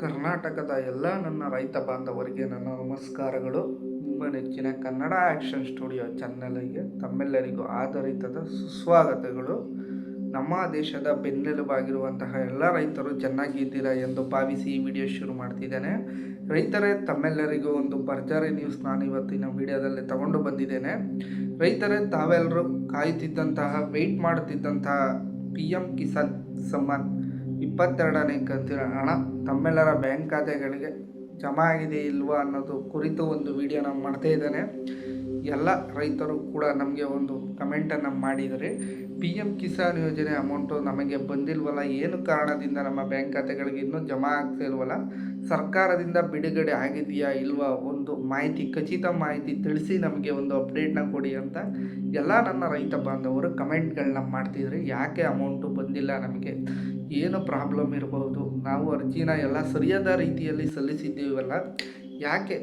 ಕರ್ನಾಟಕದ ಎಲ್ಲ ನನ್ನ ರೈತ ಬಾಂಧವರಿಗೆ ನನ್ನ ನಮಸ್ಕಾರಗಳು. ನಿಮ್ಮ ನೆಚ್ಚಿನ ಕನ್ನಡ ಆ್ಯಕ್ಷನ್ ಸ್ಟುಡಿಯೋ ಚಾನಲ್ಗೆ ತಮ್ಮೆಲ್ಲರಿಗೂ ಆಧಾರಿತದ ಸುಸ್ವಾಗತಗಳು. ನಮ್ಮ ದೇಶದ ಬೆನ್ನೆಲುಬಾಗಿರುವಂತಹ ಎಲ್ಲ ರೈತರು ಚೆನ್ನಾಗಿದ್ದೀರಾ ಎಂದು ಭಾವಿಸಿ ಈ ವಿಡಿಯೋ ಶುರು ಮಾಡ್ತಿದ್ದೇನೆ. ರೈತರೇ, ತಮ್ಮೆಲ್ಲರಿಗೂ ಒಂದು ಭರ್ಜರಿ ನ್ಯೂಸ್ ನಾನು ಇವತ್ತಿನ ವಿಡಿಯೋದಲ್ಲಿ ತಗೊಂಡು ಬಂದಿದ್ದೇನೆ. ರೈತರೇ, ತಾವೆಲ್ಲರೂ ಕಾಯುತ್ತಿದ್ದಂತಹ ವೆಯ್ಟ್ ಮಾಡುತ್ತಿದ್ದಂತಹ PM ಕಿಸಾನ್ ಸಮ್ಮಾನ್ 22ನೇ ಕಂತಿನ ಹಣ ತಮ್ಮೆಲ್ಲರ ಬ್ಯಾಂಕ್ ಖಾತೆಗಳಿಗೆ ಜಮಾ ಆಗಿದೆ ಇಲ್ವಾ ಅನ್ನೋದು ಕುರಿತು ಒಂದು ವಿಡಿಯೋನ ಮಾಡ್ತಾ ಇದ್ದೇನೆ. ಎಲ್ಲ ರೈತರು ಕೂಡ ನಮಗೆ ಒಂದು ಕಮೆಂಟನ್ನು ಮಾಡಿದರೆ, PM ಕಿಸಾನ್ ಯೋಜನೆ ಅಮೌಂಟು ನಮಗೆ ಬಂದಿಲ್ವಲ್ಲ, ಏನು ಕಾರಣದಿಂದ ನಮ್ಮ ಬ್ಯಾಂಕ್ ಖಾತೆಗಳಿಗೆ ಇನ್ನೂ ಜಮಾ ಆಗ್ತಾ ಇಲ್ವಲ್ಲ, ಸರ್ಕಾರದಿಂದ ಬಿಡುಗಡೆ ಆಗಿದೆಯಾ ಇಲ್ವಾ, ಒಂದು ಮಾಹಿತಿ, ಖಚಿತ ಮಾಹಿತಿ ತಿಳಿಸಿ ನಮಗೆ ಒಂದು ಅಪ್ಡೇಟ್ನ ಕೊಡಿ ಅಂತ ಎಲ್ಲ ನನ್ನ ರೈತ ಬಾಂಧವರು ಕಮೆಂಟ್ಗಳನ್ನ ಮಾಡ್ತಿದ್ರು. ಯಾಕೆ ಅಮೌಂಟು ಬಂದಿಲ್ಲ, ನಮಗೆ ಏನು ಪ್ರಾಬ್ಲಮ್ ಇರಬಹುದು, ನಾವು ಅರ್ಜಿನ ಎಲ್ಲ ಸರಿಯಾದ ರೀತಿಯಲ್ಲಿ ಸಲ್ಲಿಸಿದ್ದೀವಲ್ಲ, ಯಾಕೆ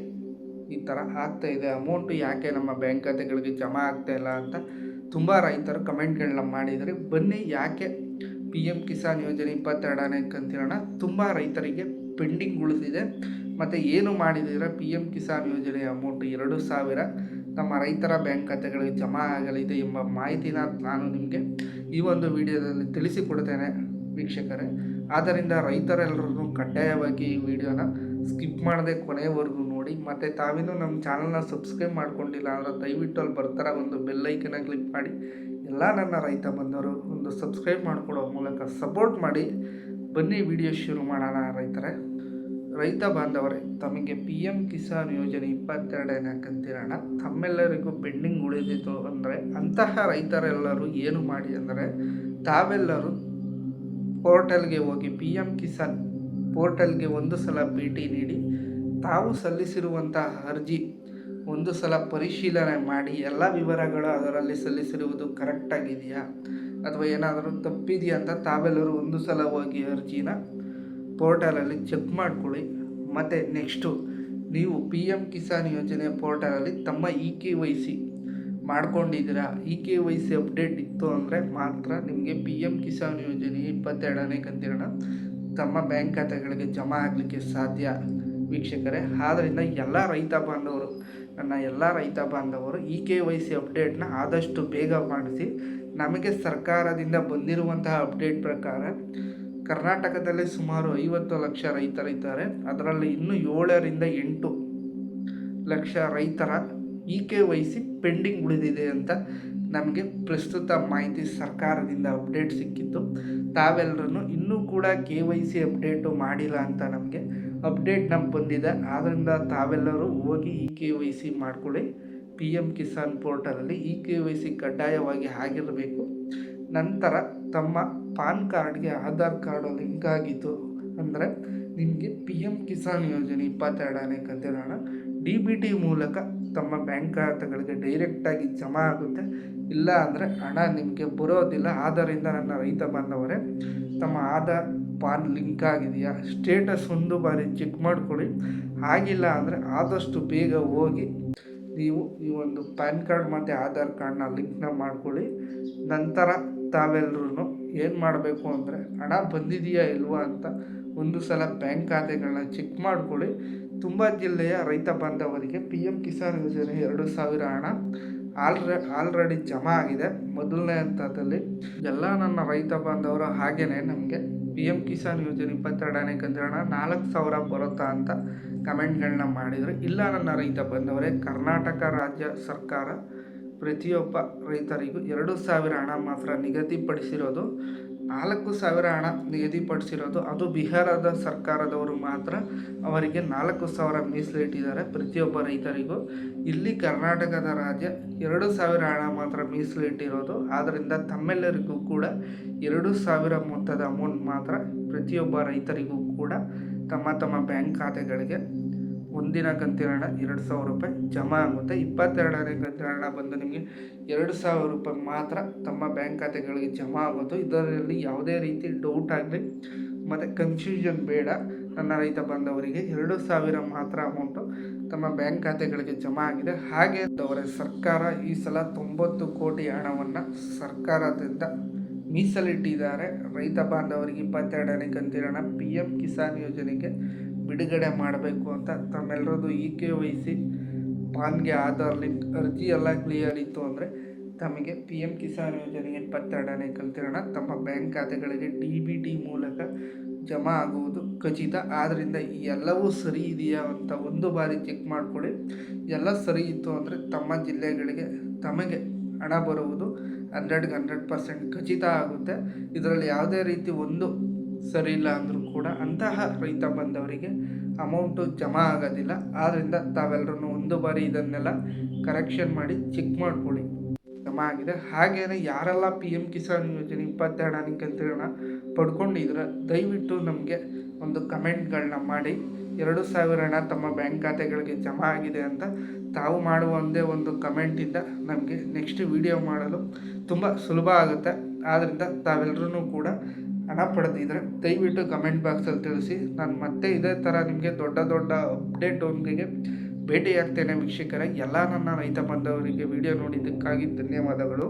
ಈ ಥರ ಆಗ್ತಾ ಇದೆ, ಅಮೌಂಟು ಯಾಕೆ ನಮ್ಮ ಬ್ಯಾಂಕ್ ಖಾತೆಗಳಿಗೆ ಜಮಾ ಆಗ್ತಾ ಇಲ್ಲ ಅಂತ ತುಂಬ ರೈತರು ಕಮೆಂಟ್ಗಳನ್ನ ಮಾಡಿದರೆ. ಬನ್ನಿ, ಯಾಕೆ PM ಕಿಸಾನ್ ಯೋಜನೆ 22ನೇ ಕಂತಿನ ಹಣ ತುಂಬ ರೈತರಿಗೆ ಪೆಂಡಿಂಗ್ ಉಳಿದಿದೆ ಮತ್ತು ಏನು ಮಾಡಿದ್ದೀರಾ, PM ಕಿಸಾನ್ ಯೋಜನೆ ಅಮೌಂಟು 2,000 ನಮ್ಮ ರೈತರ ಬ್ಯಾಂಕ್ ಖಾತೆಗಳಿಗೆ ಜಮಾ ಆಗಲಿದೆ ಎಂಬ ಮಾಹಿತಿನ ನಾನು ನಿಮಗೆ ಈ ಒಂದು ವಿಡಿಯೋದಲ್ಲಿ ತಿಳಿಸಿಕೊಡ್ತೇನೆ ವೀಕ್ಷಕರೇ. ಆದ್ದರಿಂದ ರೈತರೆಲ್ಲರೂ ಕಡ್ಡಾಯವಾಗಿ ಈ ವಿಡಿಯೋನ ಸ್ಕಿಪ್ ಮಾಡದೆ ಕೊನೆಯವರೆಗೂ ನೋಡಿ. ಮತ್ತು ತಾವಿನ್ನೂ ನಮ್ಮ ಚಾನಲ್ನ ಸಬ್ಸ್ಕ್ರೈಬ್ ಮಾಡ್ಕೊಂಡಿಲ್ಲ ಅಂದರೆ ದಯವಿಟ್ಟು ಅಲ್ಲಿ ಬರ್ತಾರ ಒಂದು ಬೆಲ್ಲೈಕನ್ನ ಕ್ಲಿಕ್ ಮಾಡಿ ಎಲ್ಲ ನನ್ನ ರೈತ ಬಂದವರು ಒಂದು ಸಬ್ಸ್ಕ್ರೈಬ್ ಮಾಡಿಕೊಡೋ ಮೂಲಕ ಸಪೋರ್ಟ್ ಮಾಡಿ. ಬನ್ನಿ ವಿಡಿಯೋ ಶುರು ಮಾಡೋಣ. ರೈತ ಬಾಂಧವರೇ, ತಮಗೆ PM ಕಿಸಾನ್ ಯೋಜನೆ 22ನೇ ಕಂತಿನ ಹಣ ತಮ್ಮೆಲ್ಲರಿಗೂ ಪೆಂಡಿಂಗ್ ಉಳಿದಿತ್ತು ಅಂದರೆ ಅಂತಹ ರೈತರೆಲ್ಲರೂ ಏನು ಮಾಡಿ ಅಂದರೆ, ತಾವೆಲ್ಲರೂ ಪೋರ್ಟಲ್ಗೆ ಹೋಗಿ PM ಕಿಸಾನ್ ಪೋರ್ಟಲ್ಗೆ ಒಂದು ಸಲ ಭೇಟಿ ನೀಡಿ ತಾವು ಸಲ್ಲಿಸಿರುವಂತಹ ಅರ್ಜಿ ಒಂದು ಸಲ ಪರಿಶೀಲನೆ ಮಾಡಿ ಎಲ್ಲ ವಿವರಗಳು ಅದರಲ್ಲಿ ಸಲ್ಲಿಸಿರುವುದು ಕರೆಕ್ಟಾಗಿದೆಯಾ ಅಥವಾ ಏನಾದರೂ ತಪ್ಪಿದೆಯಾ ಅಂತ ತಾವೆಲ್ಲರೂ ಒಂದು ಸಲ ಹೋಗಿ ಅರ್ಜಿನ ಪೋರ್ಟಲಲ್ಲಿ ಚೆಕ್ ಮಾಡ್ಕೊಳ್ಳಿ. ಮತ್ತು ನೆಕ್ಸ್ಟು ನೀವು PM ಕಿಸಾನ್ ಯೋಜನೆ ಪೋರ್ಟಲಲ್ಲಿ ತಮ್ಮ EKYC ಮಾಡ್ಕೊಂಡಿದ್ದೀರಾ, EKYC ಅಪ್ಡೇಟ್ ಇತ್ತು ಅಂದರೆ ಮಾತ್ರ ನಿಮಗೆ PM ಕಿಸಾನ್ ಯೋಜನೆ 22ನೇ ಕಂತಿನ ತಮ್ಮ ಬ್ಯಾಂಕ್ ಖಾತೆಗಳಿಗೆ ಜಮಾ ಆಗಲಿಕ್ಕೆ ಸಾಧ್ಯ ವೀಕ್ಷಕರೇ. ಆದ್ದರಿಂದ ಎಲ್ಲ ರೈತ ಬಾಂಧವರು, ನನ್ನ ಎಲ್ಲ ರೈತ ಬಾಂಧವರು EKYC ಅಪ್ಡೇಟ್ನ ಆದಷ್ಟು ಬೇಗ ಮಾಡಿಸಿ. ನಮಗೆ ಸರ್ಕಾರದಿಂದ ಬಂದಿರುವಂತಹ ಅಪ್ಡೇಟ್ ಪ್ರಕಾರ ಕರ್ನಾಟಕದಲ್ಲಿ ಸುಮಾರು 50 ಲಕ್ಷ ರೈತರಿದ್ದಾರೆ. ಅದರಲ್ಲಿ ಇನ್ನೂ 7ರಿಂದ 8 ಲಕ್ಷ ರೈತರ EKYC ಪೆಂಡಿಂಗ್ ಉಳಿದಿದೆ ಅಂತ ನಮಗೆ ಪ್ರಸ್ತುತ ಮಾಹಿತಿ ಸರ್ಕಾರದಿಂದ ಅಪ್ಡೇಟ್ ಸಿಕ್ಕಿತ್ತು. ತಾವೆಲ್ಲರೂ ಇನ್ನೂ ಕೂಡ KYC ಅಪ್ಡೇಟು ಮಾಡಿಲ್ಲ ಅಂತ ನಮಗೆ ಅಪ್ಡೇಟ್ ನಮ್ಗೆ ಬಂದಿದೆ. ಆದ್ದರಿಂದ ತಾವೆಲ್ಲರೂ ಹೋಗಿ EKYC ಮಾಡ್ಕೊಳ್ಳಿ. PM ಕಿಸಾನ್ ಪೋರ್ಟಲಲ್ಲಿ EKYC ಕಡ್ಡಾಯವಾಗಿ ಆಗಿರಬೇಕು. ನಂತರ ತಮ್ಮ ಪಾನ್ ಕಾರ್ಡ್ಗೆ ಆಧಾರ್ ಕಾರ್ಡು ಲಿಂಕ್ ಆಗಿತ್ತು ಅಂದರೆ ನಿಮಗೆ PM ಕಿಸಾನ್ ಯೋಜನೆ 22ನೇ ಕಂತಿನ ಹಣ DBT ಮೂಲಕ ತಮ್ಮ ಬ್ಯಾಂಕ್ ಖಾತೆಗಳಿಗೆ ಡೈರೆಕ್ಟಾಗಿ ಜಮಾ ಆಗುತ್ತೆ. ಇಲ್ಲ ಅಂದರೆ ಹಣ ನಿಮಗೆ ಬರೋದಿಲ್ಲ. ಆದ್ದರಿಂದ ನನ್ನ ರೈತ ಬಾಂಧವರೇ, ತಮ್ಮ ಆಧಾರ್ ಪಾನ್ ಲಿಂಕ್ ಆಗಿದೆಯಾ ಸ್ಟೇಟಸ್ ಒಂದು ಬಾರಿ ಚೆಕ್ ಮಾಡ್ಕೊಳ್ಳಿ. ಆಗಿಲ್ಲ ಅಂದರೆ ಆದಷ್ಟು ಬೇಗ ಹೋಗಿ ನೀವು ಈ ಒಂದು ಪ್ಯಾನ್ ಕಾರ್ಡ್ ಮತ್ತು ಆಧಾರ್ ಕಾರ್ಡ್ನ ಲಿಂಕ್ನ ಮಾಡ್ಕೊಳ್ಳಿ. ನಂತರ ತಾವೆಲ್ಲರೂ ಏನು ಮಾಡಬೇಕು ಅಂದರೆ ಹಣ ಬಂದಿದೆಯಾ ಇಲ್ವಾ ಅಂತ ಒಂದು ಸಲ ಬ್ಯಾಂಕ್ ಖಾತೆಗಳನ್ನ ಚೆಕ್ ಮಾಡ್ಕೊಳ್ಳಿ. ತುಂಬ ಜಿಲ್ಲೆಯ ರೈತ ಬಾಂಧವರಿಗೆ PM ಕಿಸಾನ್ ಯೋಜನೆ 2,000 ಹಣ ಆಲ್ರೆಡಿ ಜಮಾ ಆಗಿದೆ ಮೊದಲನೇ ಹಂತದಲ್ಲಿ. ಎಲ್ಲ ನನ್ನ ರೈತ ಬಾಂಧವರು ಹಾಗೆಯೇ ನಮಗೆ PM ಕಿಸಾನ್ ಯೋಜನೆ 22ನೇ ಕಂತಿನ ಹಣ 4,000 ಬರುತ್ತಾ ಅಂತ ಕಮೆಂಟ್ಗಳನ್ನ ಮಾಡಿದರು. ಇಲ್ಲ ನನ್ನ ರೈತ ಬಾಂಧವರೇ, ಕರ್ನಾಟಕ ರಾಜ್ಯ ಸರ್ಕಾರ ಪ್ರತಿಯೊಬ್ಬ ರೈತರಿಗೂ 2,000 ಹಣ ಮಾತ್ರ ನಿಗದಿಪಡಿಸಿರೋದು. 4,000 ಹಣ ನಿಗದಿಪಡಿಸಿರೋದು ಅದು ಬಿಹಾರದ ಸರ್ಕಾರದವರು ಮಾತ್ರ. ಅವರಿಗೆ 4,000 ಮೀಸಲಿಟ್ಟಿದ್ದಾರೆ ಪ್ರತಿಯೊಬ್ಬ ರೈತರಿಗೂ. ಇಲ್ಲಿ ಕರ್ನಾಟಕದ ರಾಜ್ಯ 2,000 ಹಣ ಮಾತ್ರ ಮೀಸಲಿಟ್ಟಿರೋದು. ಆದ್ದರಿಂದ ತಮ್ಮೆಲ್ಲರಿಗೂ ಕೂಡ 2,000 ಮೊತ್ತದ ಅಮೌಂಟ್ ಮಾತ್ರ ಪ್ರತಿಯೊಬ್ಬ ರೈತರಿಗೂ ಕೂಡ ತಮ್ಮ ತಮ್ಮ ಬ್ಯಾಂಕ್ ಖಾತೆಗಳಿಗೆ ಒಂದಿನ ಕಂತಿನ ಹಣ 2,000 ರೂಪಾಯಿ ಜಮಾ ಆಗುತ್ತೆ. 22ನೇ ಕಂತಿನ ಹಣ ಬಂದು ನಿಮಗೆ 2,000 ರೂಪಾಯಿ ಮಾತ್ರ ತಮ್ಮ ಬ್ಯಾಂಕ್ ಖಾತೆಗಳಿಗೆ ಜಮಾ ಆಗೋದು. ಇದರಲ್ಲಿ ಯಾವುದೇ ರೀತಿ ಡೌಟ್ ಆಗಲಿ ಮತ್ತು ಕನ್ಫ್ಯೂಷನ್ ಬೇಡ. ನನ್ನ ರೈತ ಬಾಂಧವರಿಗೆ 2,000 ಮಾತ್ರ ಅಮೌಂಟು ತಮ್ಮ ಬ್ಯಾಂಕ್ ಖಾತೆಗಳಿಗೆ ಜಮಾ ಆಗಿದೆ. ಹಾಗೆ ಅವರ ಸರ್ಕಾರ ಈ ಸಲ 90 ಕೋಟಿ ಹಣವನ್ನು ಸರ್ಕಾರದಿಂದ ಮೀಸಲಿಟ್ಟಿದ್ದಾರೆ. ರೈತ ಬಾಂಧವರಿಗೆ 22ನೇ ಕಂತಿನ PM ಕಿಸಾನ್ ಯೋಜನೆಗೆ ಬಿಡುಗಡೆ ಮಾಡಬೇಕು ಅಂತ ತಮ್ಮೆಲ್ಲರದು EKYC ಪಾನ್ಗೆ ಆಧಾರ್ ಲಿಂಕ್ ಅರ್ಜಿ ಎಲ್ಲ ಕ್ಲಿಯರ್ ಇತ್ತು ಅಂದರೆ ತಮಗೆ PM ಕಿಸಾನ್ ಯೋಜನೆಗೆ 22ನೇ ಕಂತಿನ ತಮ್ಮ ಬ್ಯಾಂಕ್ ಖಾತೆಗಳಿಗೆ DBT ಮೂಲಕ ಜಮಾ ಆಗುವುದು ಖಚಿತ. ಆದ್ದರಿಂದ ಎಲ್ಲವೂ ಸರಿ ಇದೆಯಾ ಅಂತ ಒಂದು ಬಾರಿ ಚೆಕ್ ಮಾಡಿಕೊಳ್ಳಿ. ಎಲ್ಲ ಸರಿ ಇತ್ತು ಅಂದರೆ ತಮ್ಮ ಜಿಲ್ಲೆಗಳಿಗೆ ತಮಗೆ ಹಣ ಬರುವುದು 100% ಖಚಿತ ಆಗುತ್ತೆ. ಇದರಲ್ಲಿ ಯಾವುದೇ ರೀತಿ ಒಂದು ಸರಿ ಇಲ್ಲ ಅಂದರೂ ಕೂಡ ಅಂತಹ ರೈತ ಬಂದವರಿಗೆ ಅಮೌಂಟು ಜಮಾ ಆಗೋದಿಲ್ಲ. ಆದ್ದರಿಂದ ತಾವೆಲ್ಲರೂ ಒಂದು ಬಾರಿ ಇದನ್ನೆಲ್ಲ ಕರೆಕ್ಷನ್ ಮಾಡಿ ಚೆಕ್ ಮಾಡ್ಕೊಳ್ಳಿ ಜಮಾ ಆಗಿದೆ. ಹಾಗೆಯೇ ಯಾರೆಲ್ಲ PM ಕಿಸಾನ್ ಯೋಜನೆ 22ನೇ ಕಂತಿನ ಪಡ್ಕೊಂಡಿದ್ರೆ ದಯವಿಟ್ಟು ನಮಗೆ ಒಂದು ಕಮೆಂಟ್ಗಳನ್ನ ಮಾಡಿ 2,000 ಹಣ ತಮ್ಮ ಬ್ಯಾಂಕ್ ಖಾತೆಗಳಿಗೆ ಜಮಾ ಆಗಿದೆ ಅಂತ ತಾವು ಮಾಡುವ ಒಂದೇ ಒಂದು ಕಮೆಂಟಿಂದ ನಮಗೆ ನೆಕ್ಸ್ಟ್ ವಿಡಿಯೋ ಮಾಡಲು ತುಂಬ ಸುಲಭ ಆಗುತ್ತೆ. ಆದ್ದರಿಂದ ತಾವೆಲ್ಲರೂ ಕೂಡ ಹಣ ಪಡೆದಿದ್ರೆ ದಯವಿಟ್ಟು ಕಮೆಂಟ್ ಬಾಕ್ಸಲ್ಲಿ ತಿಳಿಸಿ. ನಾನು ಮತ್ತೆ ಇದೇ ಥರ ನಿಮಗೆ ದೊಡ್ಡ ದೊಡ್ಡ ಅಪ್ಡೇಟೊಂದಿಗೆ ಭೇಟಿಯಾಗ್ತೇನೆ ವೀಕ್ಷಕರೇ. ಎಲ್ಲ ನನ್ನ ರೈತ ಬಾಂಧವರಿಗೆ ವಿಡಿಯೋ ನೋಡಿದ್ದಕ್ಕಾಗಿ ಧನ್ಯವಾದಗಳು.